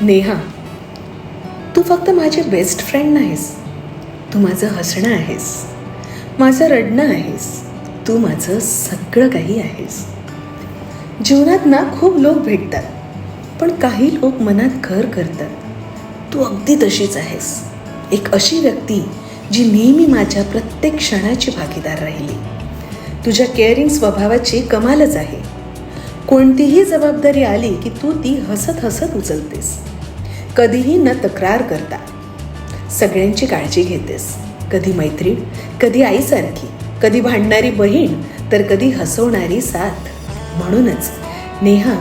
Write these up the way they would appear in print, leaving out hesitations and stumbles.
नेहा, तू फक्त माझी best friend नाहीस, तू माझं हसणं आहेस, माझं रडणं आहेस, तू माझं सगळं काही आहेस. जीवनात ना खूप लोक भेटतात, पण काही लोक मनात घर करतात. तू अगदी तशीच आहेस, एक अशी व्यक्ती जी नेहमी माझ्या प्रत्येक क्षणाची भागीदार राहिली. तुझ्या केअरिंग स्वभावाची कमालच आहे. कोणतीही जबाबदारी आली की तू ती हसत हसत उचलतेस, कधीही न तक्रार करता. सगळ्यांची काळजी घेतेस, कधी मैत्रीण, कधी आईसारखी, कधी भांडणारी बहीण, तर कधी हसवणारी साथ. म्हणूनच नेहा,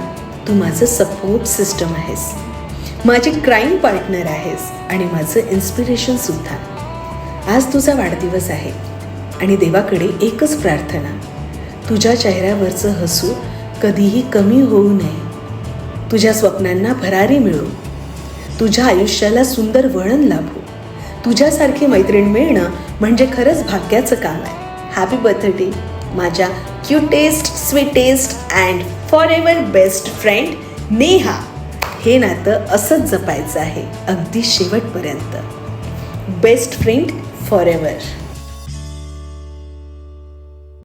तू माझं सपोर्ट सिस्टम आहेस, माझी क्राईम पार्टनर आहेस आणि माझं इन्स्पिरेशन सुद्धा. आज तुझा वाढदिवस आहे आणि देवाकडे एकच प्रार्थना, तुझ्या चेहऱ्यावरचं हसू कधीही कमी होऊ नये, तुझ्या स्वप्नांना भरारी मिळो, तुझ्या आयुष्याला सुंदर वळण लाभो. तुझ्यासारखी मैत्रीण मिळणं म्हणजे खरंच भाग्याचं काम आहे. हॅपी बर्थडे माझ्या cutest, sweetest and for ever best friend Neha. हे नातं असंच जपायचं आहे अगदी शेवटपर्यंत. Best friend for ever.